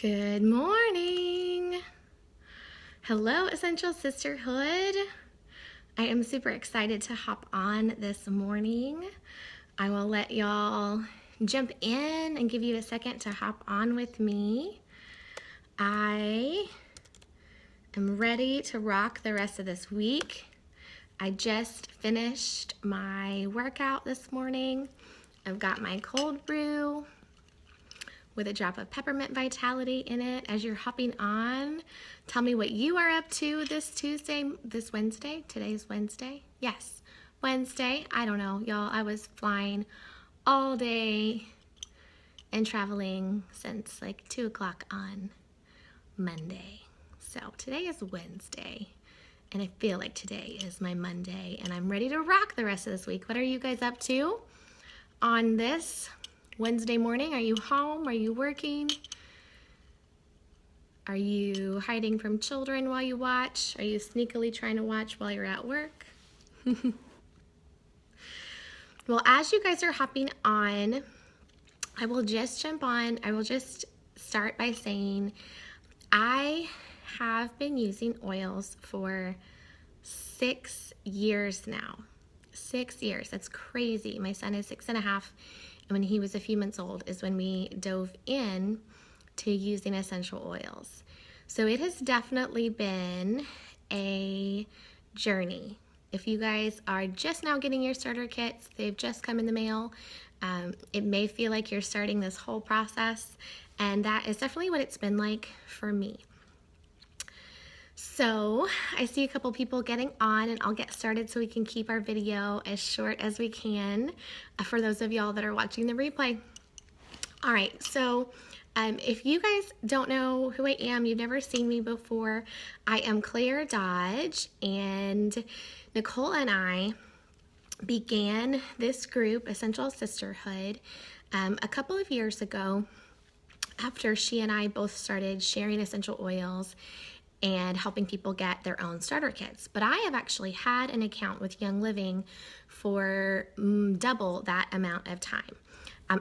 Good morning. Hello, Essential Sisterhood. I am super excited to hop on this morning. I will let y'all jump in and give you a second to hop on with me. I am ready to rock the rest of this week. I just finished my workout this morning. I've got my cold brew with a drop of peppermint vitality in it. As you're hopping on, tell me what you are up to this Wednesday. Today's Wednesday? Yes, Wednesday. I don't know, y'all. I was flying all day and traveling since like 2 o'clock on Monday. So today is Wednesday, and I feel like today is my Monday, and I'm ready to rock the rest of this week. What are you guys up to on this Wednesday morning? Are you home? Are you working? Are you hiding from children while you watch? Are you sneakily trying to watch while you're at work? Well, as you guys are hopping on, I will just jump on. I will just start by saying I have been using oils for 6 years now. 6 years. That's crazy. My son is 6.5. And when he was a few months old is when we dove in to using essential oils. So it has definitely been a journey. If you guys are just now getting your starter kits, they've just come in the mail, it may feel like you're starting this whole process, and that is definitely what it's been like for me. So I see a couple people getting on, and I'll get started so we can keep our video as short as we can for those of y'all that are watching the replay. All right, so if you guys don't know who I am, you've never seen me before, I am Claire Dodge, and Nicole and I began this group, Essential Sisterhood, a couple of years ago after she and I both started sharing essential oils and helping people get their own starter kits. But I have actually had an account with Young Living for double that amount of time.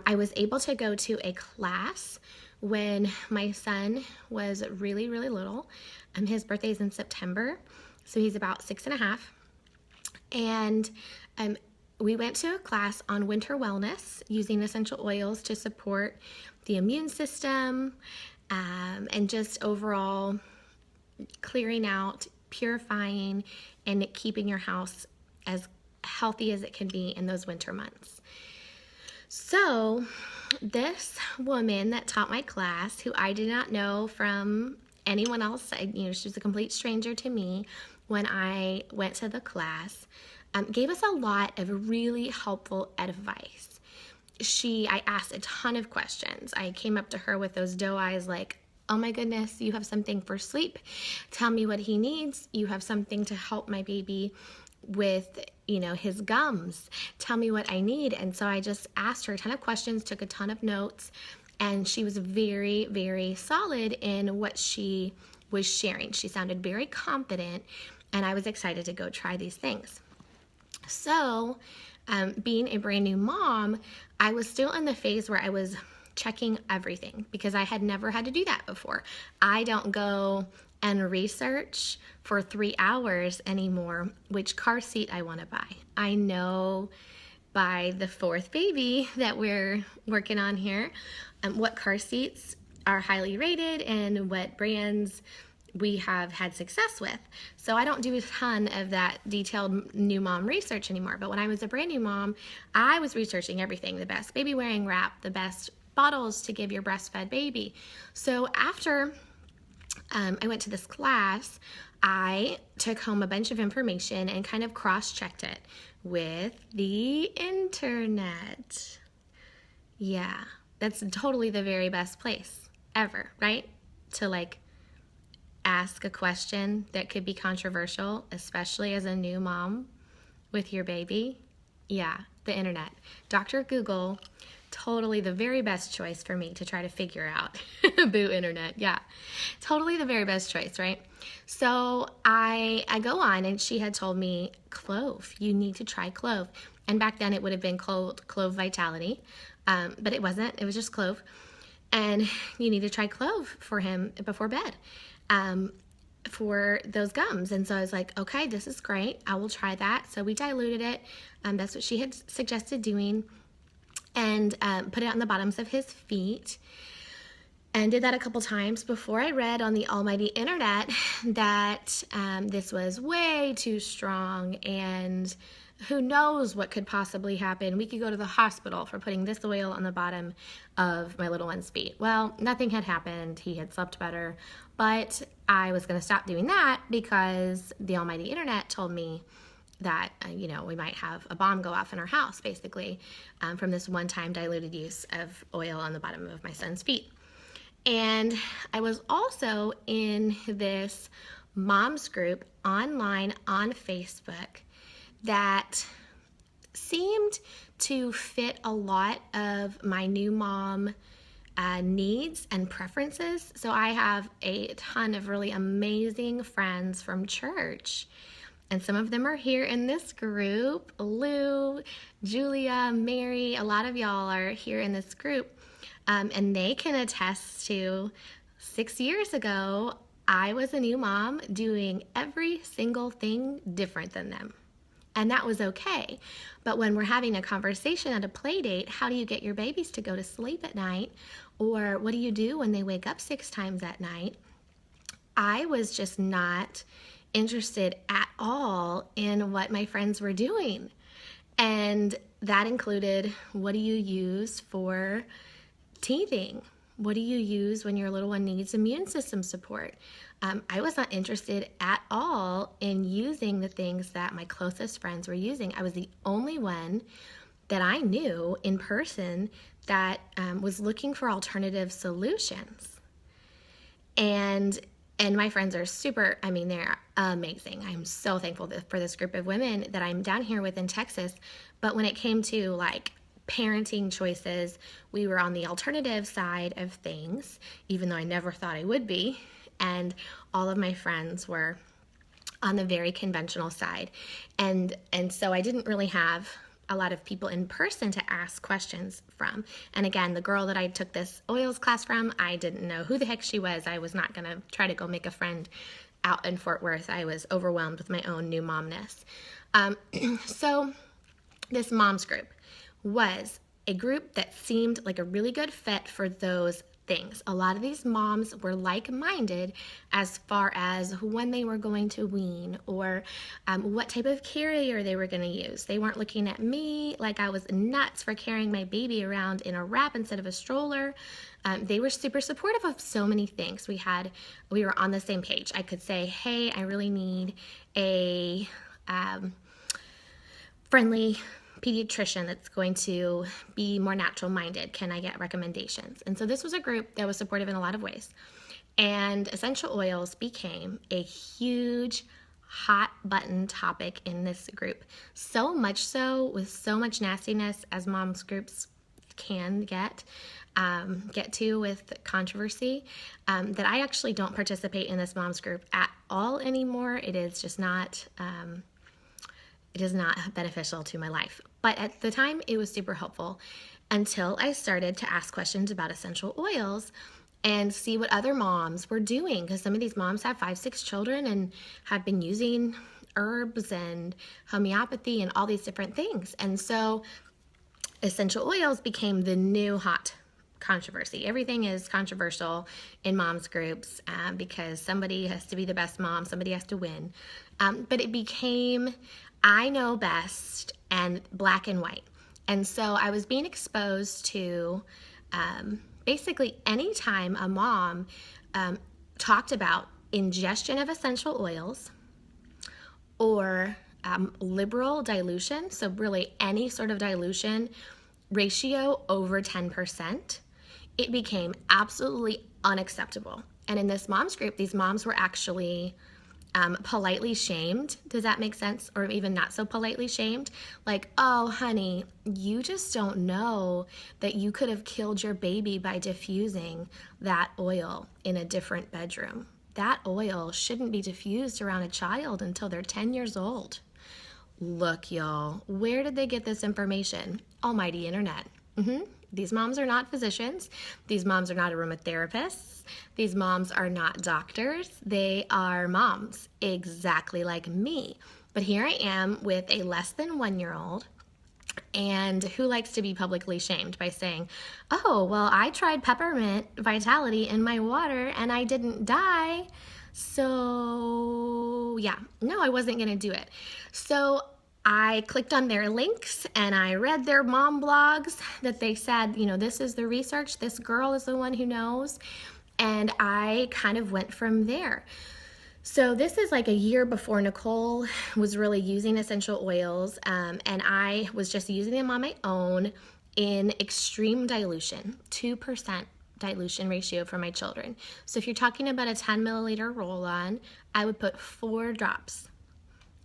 I was able to go to a class when my son was really, really little. His birthday's in September, so he's about 6.5. And we went to a class on winter wellness using essential oils to support the immune system and just overall clearing out, purifying, and keeping your house as healthy as it can be in those winter months. So this woman that taught my class, who I did not know from anyone else, she was a complete stranger to me when I went to the class, gave us a lot of really helpful advice. I asked a ton of questions. I came up to her with those doe eyes like, oh my goodness, you have something for sleep. Tell me what he needs. You have something to help my baby with, his gums. Tell me what I need. And so I just asked her a ton of questions, took a ton of notes, and she was very, very solid in what she was sharing. She sounded very confident, and I was excited to go try these things. So, being a brand new mom, I was still in the phase where I was checking everything because I had never had to do that before. I don't go and research for 3 hours anymore which car seat I want to buy. I know by the 4th baby that we're working on here what car seats are highly rated and what brands we have had success with. So I don't do a ton of that detailed new mom research anymore. But when I was a brand new mom, I was researching everything, the best baby wearing wrap, the best bottles to give your breastfed baby. So after I went to this class, I took home a bunch of information and kind of cross-checked it with the internet. Yeah, that's totally the very best place ever, right? To ask a question that could be controversial, especially as a new mom with your baby. Yeah, the internet. Dr. Google, totally the very best choice for me to try to figure out. Boo internet, yeah. Totally the very best choice, right? So I go on, and she had told me, clove, you need to try clove. And back then it would have been called Clove Vitality, but it wasn't, it was just clove. and you need to try clove for him before bed for those gums. And so I was like, okay, this is great. I will try that. So we diluted it. That's what she had suggested doing, and put it on the bottoms of his feet. And did that a couple times before I read on the almighty internet that this was way too strong, and who knows what could possibly happen. We could go to the hospital for putting this oil on the bottom of my little one's feet. Well, nothing had happened. He had slept better, but I was going to stop doing that because the almighty internet told me that, we might have a bomb go off in our house, basically, from this one-time diluted use of oil on the bottom of my son's feet. And I was also in this moms group online on Facebook that seemed to fit a lot of my new mom needs and preferences. So I have a ton of really amazing friends from church, and some of them are here in this group. Lou, Julia, Mary, a lot of y'all are here in this group. And they can attest to 6 years ago, I was a new mom doing every single thing different than them. And that was okay. But when we're having a conversation at a play date, how do you get your babies to go to sleep at night? Or what do you do when they wake up 6 times at night? I was just not interested at all in what my friends were doing. And that included, what do you use for teething? What do you use when your little one needs immune system support? I was not interested at all in using the things that my closest friends were using. I was the only one that I knew in person that was looking for alternative solutions. And my friends are super, they're amazing. I'm so thankful for this group of women that I'm down here with in Texas. But when it came to parenting choices, we were on the alternative side of things, even though I never thought I would be. And all of my friends were on the very conventional side. And so I didn't really have a lot of people in person to ask questions from. And again, the girl that I took this oils class from, I didn't know who the heck she was. I was not going to try to go make a friend out in Fort Worth. I was overwhelmed with my own new momness. So this moms group was a group that seemed like a really good fit for those things. A lot of these moms were like-minded as far as when they were going to wean, or what type of carrier they were going to use. They weren't looking at me like I was nuts for carrying my baby around in a wrap instead of a stroller. They were super supportive of so many things. We were on the same page. I could say, hey, I really need a friendly pediatrician that's going to be more natural minded. Can I get recommendations? And so this was a group that was supportive in a lot of ways. And essential oils became a huge hot button topic in this group. So much so, with so much nastiness as moms groups can get to with controversy, that I actually don't participate in this moms group at all anymore. It is just not it is not beneficial to my life. But at the time, it was super helpful until I started to ask questions about essential oils and see what other moms were doing, because some of these moms have 5-6 children and have been using herbs and homeopathy and all these different things. And so essential oils became the new hot controversy. Everything is controversial in moms groups because somebody has to be the best mom, somebody has to win. But it became, I know best, and black and white. And so I was being exposed to basically any time a mom talked about ingestion of essential oils or liberal dilution, so really any sort of dilution ratio over 10%, it became absolutely unacceptable. And in this moms group, these moms were actually politely shamed. Does that make sense? Or even not so politely shamed. Like, oh, honey, you just don't know that you could have killed your baby by diffusing that oil in a different bedroom. That oil shouldn't be diffused around a child until they're 10 years old. Look, y'all, where did they get this information? Almighty internet. These moms are not physicians. These moms are not aromatherapists. These moms are not doctors. They are moms, exactly like me. But here I am with a less than 1-year-old, and who likes to be publicly shamed by saying, oh, well, I tried peppermint vitality in my water and I didn't die. So yeah, no, I wasn't going to do it. So I clicked on their links and I read their mom blogs that they said, you know, this is the research, this girl is the one who knows. And I kind of went from there. So this is like a year before Nicole was really using essential oils, and I was just using them on my own in extreme dilution, 2% dilution ratio for my children. So if you're talking about a 10 milliliter roll-on, I would put 4 drops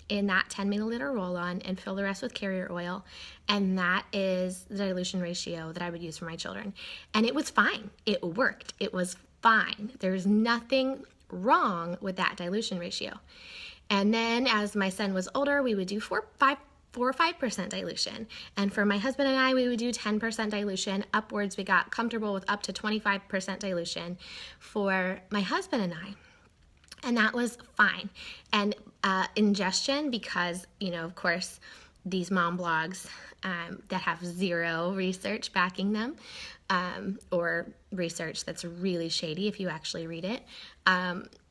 in that 10 milliliter roll-on and fill the rest with carrier oil, and that is the dilution ratio that I would use for my children. And it was fine. It worked. It was fine. There's nothing wrong with that dilution ratio. And then as my son was older, we would do 4 or 5% dilution. And for my husband and I, we would do 10% dilution. Upwards, we got comfortable with up to 25% dilution for my husband and I. And that was fine. And Ingestion, because, you know, of course, these mom blogs that have zero research backing them, or research that's really shady if you actually read it.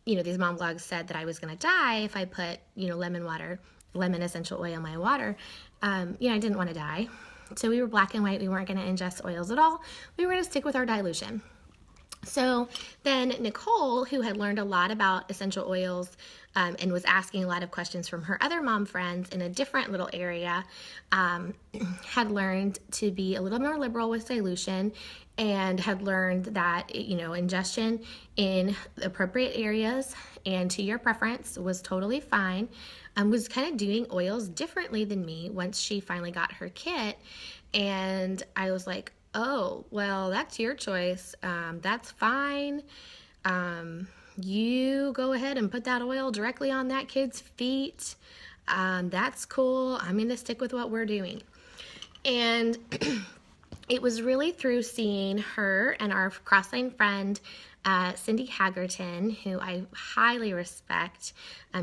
You know, these mom blogs said that I was going to die if I put, you know, lemon essential oil in my water. You know, I didn't want to die. So we were black and white. We weren't going to ingest oils at all. We were going to stick with our dilution. So then Nicole, who had learned a lot about essential oils and was asking a lot of questions from her other mom friends in a different little area, had learned to be a little more liberal with dilution and had learned that, you know, ingestion in appropriate areas and to your preference was totally fine. Was kind of doing oils differently than me once she finally got her kit. And I was like, oh, well, that's your choice. That's fine. You go ahead and put that oil directly on that kid's feet. That's cool. I'm going to stick with what we're doing. And it was really through seeing her and our cross-line friend, Cindy Haggerton, who I highly respect.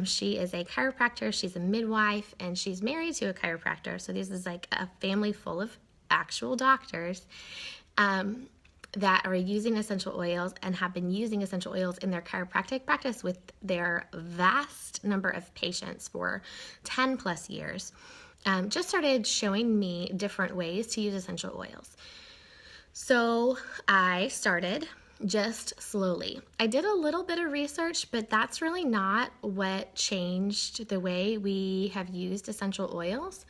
She is a chiropractor. She's a midwife, and she's married to a chiropractor. So this is like a family full of actual doctors that are using essential oils and have been using essential oils in their chiropractic practice with their vast number of patients for 10 plus years. Just started showing me different ways to use essential oils. So I started just slowly. I did a little bit of research, but that's really not what changed the way we have used essential oils.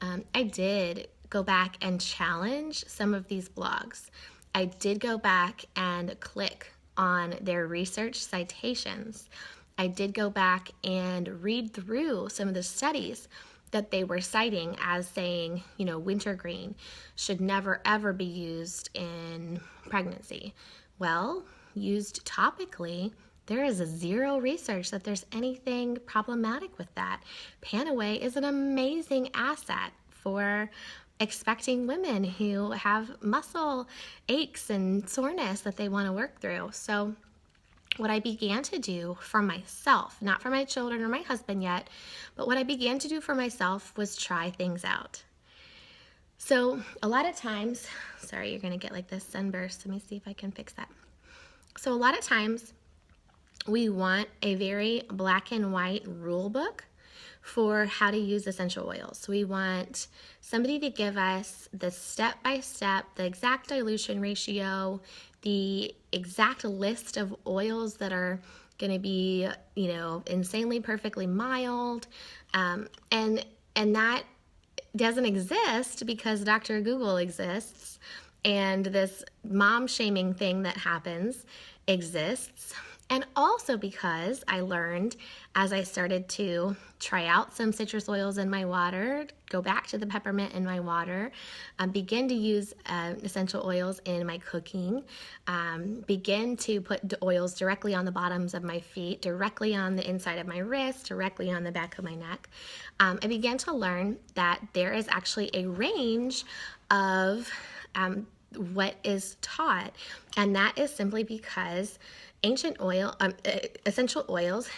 I did go back and challenge some of these blogs. I did go back and click on their research citations. I did go back and read through some of the studies that they were citing as saying, you know, wintergreen should never ever be used in pregnancy. Well, used topically, there is zero research that there's anything problematic with that. Panaway is an amazing asset for expecting women who have muscle aches and soreness that they want to work through. So what I began to do for myself, not for my children or my husband yet, but what I began to do for myself was try things out. So a lot of times, sorry, you're going to get like this sunburst. Let me see if I can fix that. So a lot of times we want a very black and white rule book for how to use essential oils. We want somebody to give us the step-by-step, the exact dilution ratio, the exact list of oils that are going to be, you know, insanely perfectly mild, and that doesn't exist because Dr. Google exists, and this mom shaming thing that happens exists. And also because I learned as I started to try out some citrus oils in my water, go back to the peppermint in my water, begin to use essential oils in my cooking, begin to put oils directly on the bottoms of my feet, directly on the inside of my wrist, directly on the back of my neck, I began to learn that there is actually a range of what is taught, and that is simply because essential oils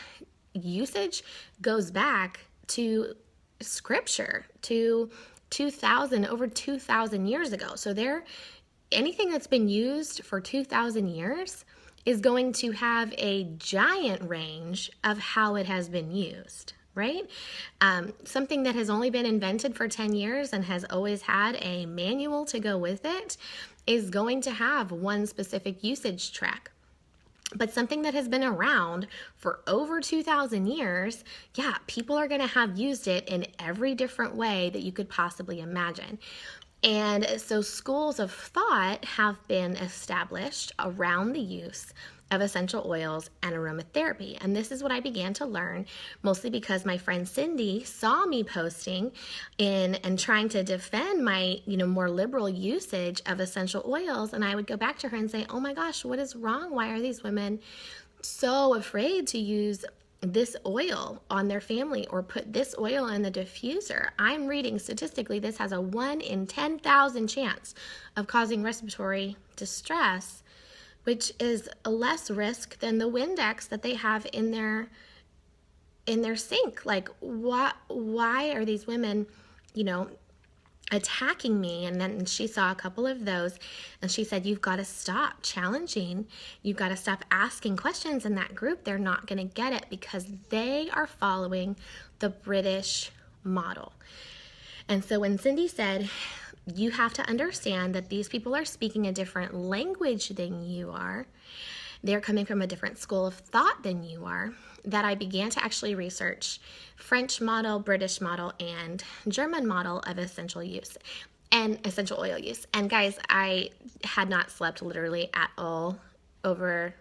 usage goes back to scripture, to over 2,000 years ago. So anything that's been used for 2,000 years is going to have a giant range of how it has been used, right? Something that has only been invented for 10 years and has always had a manual to go with it is going to have one specific usage track. But something that has been around for over 2,000 years, yeah, people are going to have used it in every different way that you could possibly imagine. And so schools of thought have been established around the use of essential oils and aromatherapy. And this is what I began to learn, mostly because my friend Cindy saw me posting and trying to defend my, more liberal usage of essential oils. And I would go back to her and say, oh my gosh, what is wrong? Why are these women so afraid to use this oil on their family or put this oil in the diffuser? I'm reading statistically this has a 1 in 10,000 chance of causing respiratory distress, which is a less risk than the Windex that they have in their sink. Like, why are these women, attacking me? And then she saw a couple of those and she said, you've got to stop challenging. You've got to stop asking questions in that group. They're not going to get it because they are following the British model. And so when Cindy said, you have to understand that these people are speaking a different language than you are, they're coming from a different school of thought than you are, that I began to actually research French model, British model, and German model of essential oil use. And guys, I had not slept literally at all over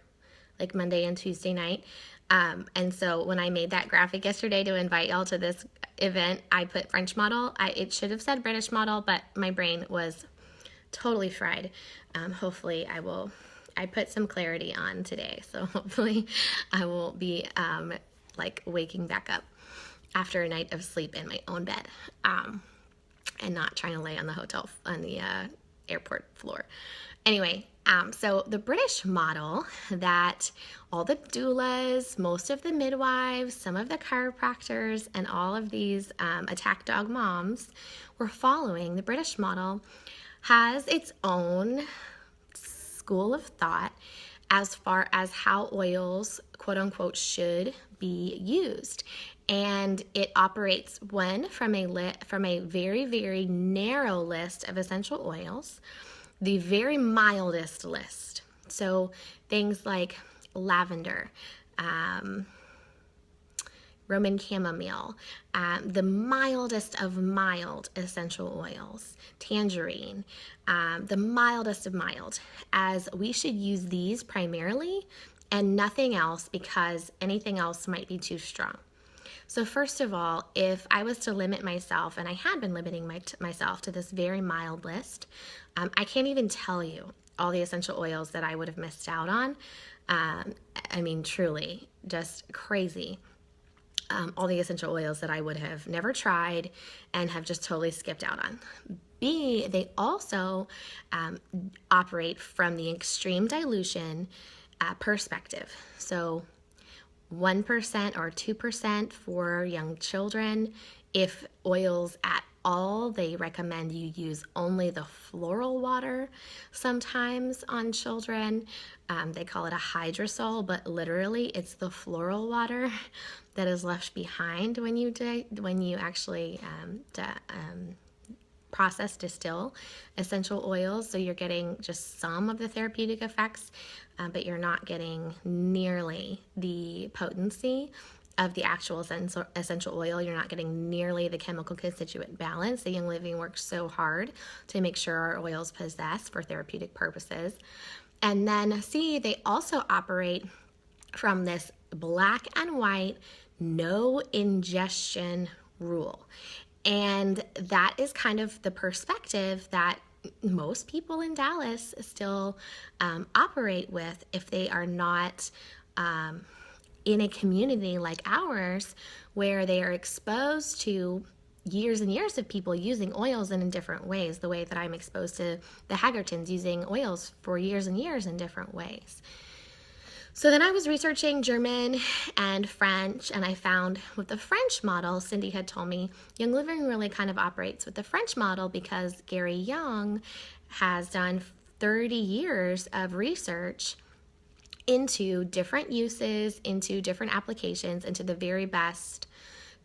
like Monday and Tuesday night. And so when I made that graphic yesterday to invite y'all to this event, I put French model. It should have said British model, but my brain was totally fried. Hopefully I put some clarity on today. So hopefully I will be like waking back up after a night of sleep in my own bed and not trying to lay on the airport floor. Anyway, so the British model that all the doulas, most of the midwives, some of the chiropractors, and all of these attack dog moms were following, the British model has its own school of thought as far as how oils, quote unquote, should be used. And it operates from a very, very narrow list of essential oils, the very mildest list. So things like lavender, Roman chamomile, the mildest of mild essential oils, tangerine, the mildest of mild, as we should use these primarily and nothing else because anything else might be too strong. So first of all, if I was to limit myself, and I had been limiting myself to this very mild list, I can't even tell you all the essential oils that I would have missed out on. I mean, truly, just crazy. All the essential oils that I would have never tried and have just totally skipped out on. B, they also operate from the extreme dilution perspective. So 1% or 2% for young children. If oils at all, they recommend you use only the floral water sometimes on children. They call it a hydrosol, but literally it's the floral water that is left behind when you actually distill essential oils. So you're getting just some of the therapeutic effects, but you're not getting nearly the potency of the actual essential oil. You're not getting nearly the chemical constituent balance that Young Living works so hard to make sure our oils possess for therapeutic purposes. And then C, they also operate from this black and white no ingestion rule. And that is kind of the perspective that most people in Dallas still operate with if they are not in a community like ours where they are exposed to years and years of people using oils in different ways, the way that I'm exposed to the Haggertons using oils for years and years in different ways. So then I was researching German and French, and I found with the French model, Cindy had told me, Young Living really kind of operates with the French model because Gary Young has done 30 years of research into different uses, into different applications, into the very best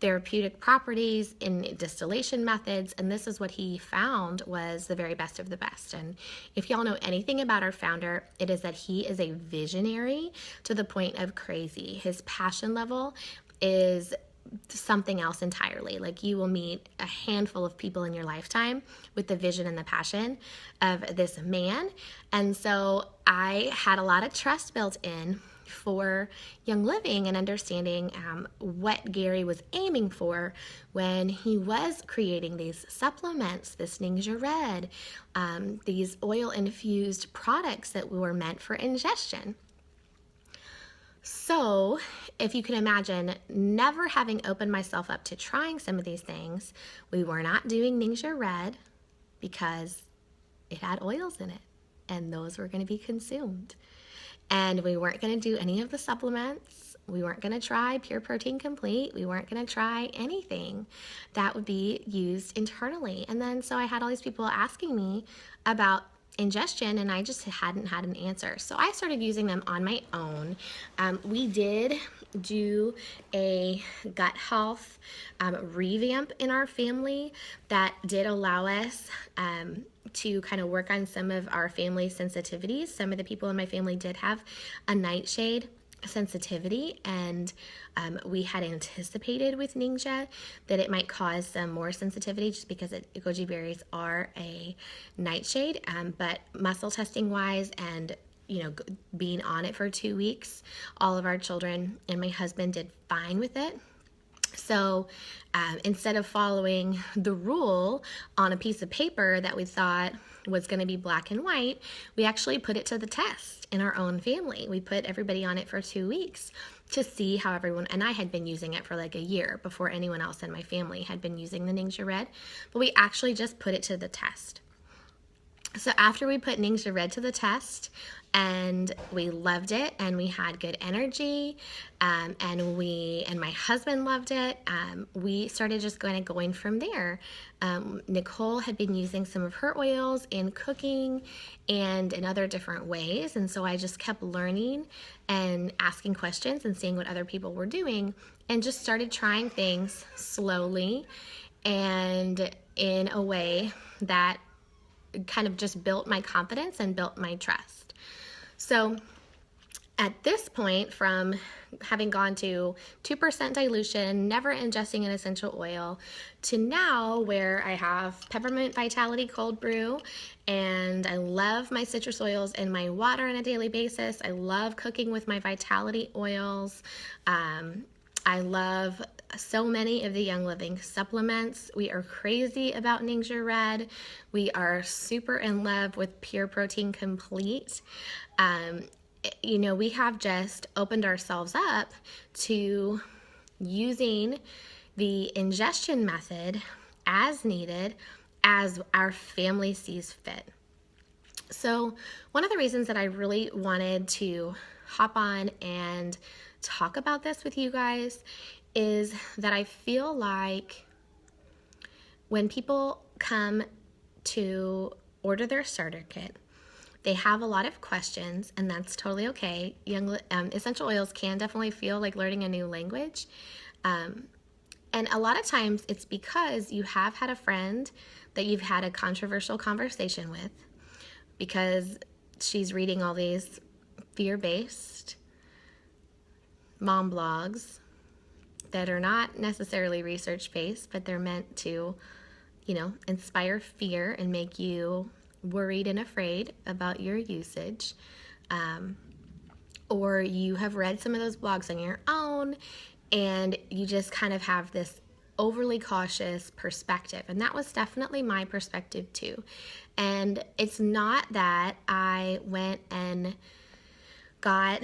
therapeutic properties in distillation methods, and this is what he found was the very best of the best. And if y'all know anything about our founder, it is that he is a visionary to the point of crazy. His passion level is something else entirely. Like, you will meet a handful of people in your lifetime with the vision and the passion of this man. And so I had a lot of trust built in for Young Living and understanding what Gary was aiming for when he was creating these supplements, this Ningxia Red, these oil-infused products that were meant for ingestion. So if you can imagine, never having opened myself up to trying some of these things, we were not doing Ningxia Red because it had oils in it, and those were going to be consumed. And we weren't going to do any of the supplements. We weren't going to try Pure Protein Complete. We weren't going to try anything that would be used internally. And then so I had all these people asking me about ingestion, and I just hadn't had an answer. So I started using them on my own. We did do a gut health revamp in our family that did allow us to kind of work on some of our family sensitivities. Some of the people in my family did have a nightshade sensitivity, and we had anticipated with Ningxia that it might cause some more sensitivity just because goji berries are a nightshade, but muscle testing wise and being on it for 2 weeks, all of our children and my husband did fine with it. So instead of following the rule on a piece of paper that we thought was going to be black and white, we actually put it to the test in our own family. We put everybody on it for 2 weeks to see how everyone, and I had been using it for like a year before anyone else in my family had been using the Ningxia Red, but we actually just put it to the test. So after we put Ningxia Red to the test, and we loved it, and we had good energy, and my husband loved it, we started just going from there. Nicole had been using some of her oils in cooking and in other different ways, and so I just kept learning and asking questions and seeing what other people were doing, and just started trying things slowly and in a way that kind of just built my confidence and built my trust. So at this point, from having gone to 2% dilution, never ingesting an essential oil, to now where I have Peppermint Vitality Cold Brew, and I love my citrus oils in my water on a daily basis. I love cooking with my Vitality oils. I love so many of the Young Living supplements. We are crazy about Ningxia Red. We are super in love with Pure Protein Complete. We have just opened ourselves up to using the ingestion method as needed, as our family sees fit. So one of the reasons that I really wanted to hop on and talk about this with you guys is that I feel like when people come to order their starter kit, they have a lot of questions, and that's totally okay. Essential oils can definitely feel like learning a new language. And a lot of times it's because you have had a friend that you've had a controversial conversation with because she's reading all these fear-based mom blogs that are not necessarily research-based, but they're meant to, inspire fear and make you worried and afraid about your usage. Or you have read some of those blogs on your own, and you just kind of have this overly cautious perspective. And that was definitely my perspective too. And it's not that I went and got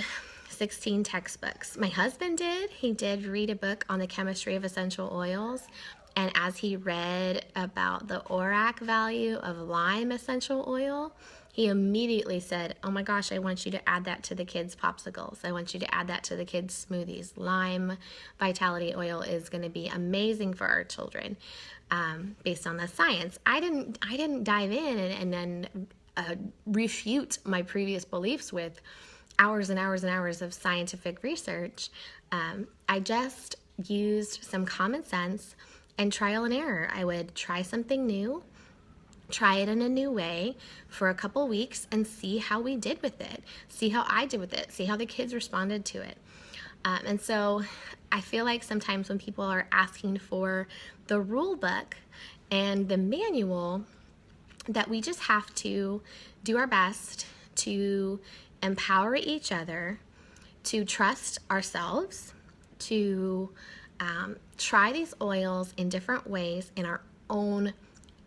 16 textbooks. My husband did. He did read a book on the chemistry of essential oils, And as he read about the ORAC value of lime essential oil, he immediately said, oh my gosh, I want you to add that to the kids' popsicles. I want you to add that to the kids' smoothies. Lime vitality oil is going to be amazing for our children, based on the science. I didn't dive in and then refute my previous beliefs with hours and hours and hours of scientific research. I just used some common sense and trial and error. I would try something new, try it in a new way for a couple weeks and see how we did with it, see how I did with it, see how the kids responded to it. And so I feel like sometimes when people are asking for the rule book and the manual, that we just have to do our best to empower each other, to trust ourselves, to try these oils in different ways in our own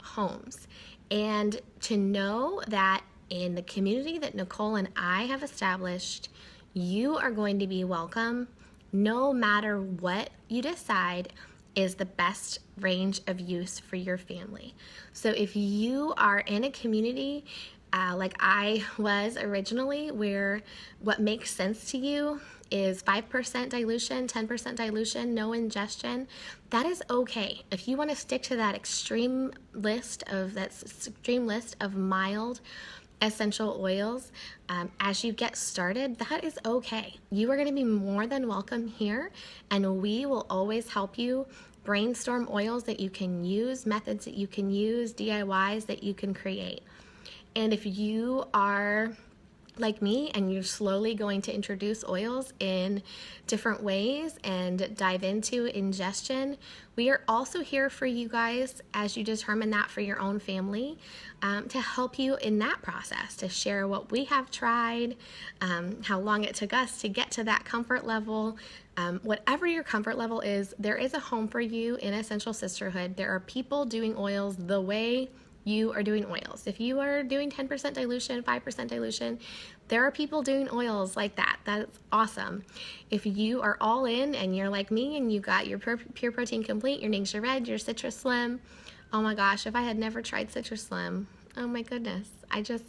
homes, and to know that in the community that Nicole and I have established, you are going to be welcome no matter what you decide is the best range of use for your family. So if you are in a community like I was originally, where what makes sense to you is 5% dilution, 10% dilution, no ingestion, that is okay. If you want to stick to that extreme list of mild essential oils as you get started, that is okay. You are going to be more than welcome here, and we will always help you brainstorm oils that you can use, methods that you can use, DIYs that you can create. And if you are like me and you're slowly going to introduce oils in different ways and dive into ingestion, we are also here for you guys as you determine that for your own family, to help you in that process, to share what we have tried, how long it took us to get to that comfort level. Whatever your comfort level is, there is a home for you in Essential Sisterhood. There are people doing oils the way you are doing oils. If you are doing 10% dilution, 5% dilution, there are people doing oils like that. That's awesome. If you are all in and you're like me and you got your Pure Protein Complete, your Ningxia Red, your Citrus Slim, oh my gosh, if I had never tried Citrus Slim, oh my goodness.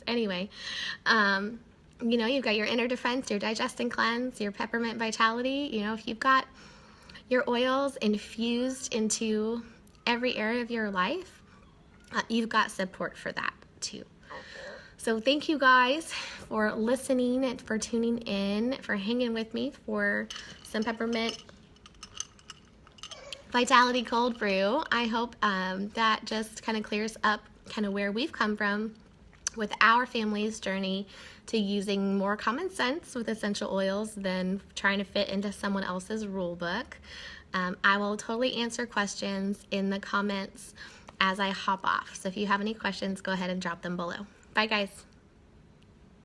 Anyway, you know, you've got your Inner Defense, your Digest and Cleanse, your Peppermint Vitality. You know, if you've got your oils infused into every area of your life, you've got support for that too. So thank you guys for listening and for tuning in, for hanging with me for some Peppermint Vitality Cold Brew. I hope that just kind of clears up kind of where we've come from with our family's journey to using more common sense with essential oils than trying to fit into someone else's rule book. I will totally answer questions in the comments as I hop off. So if you have any questions, go ahead and drop them below. Bye guys.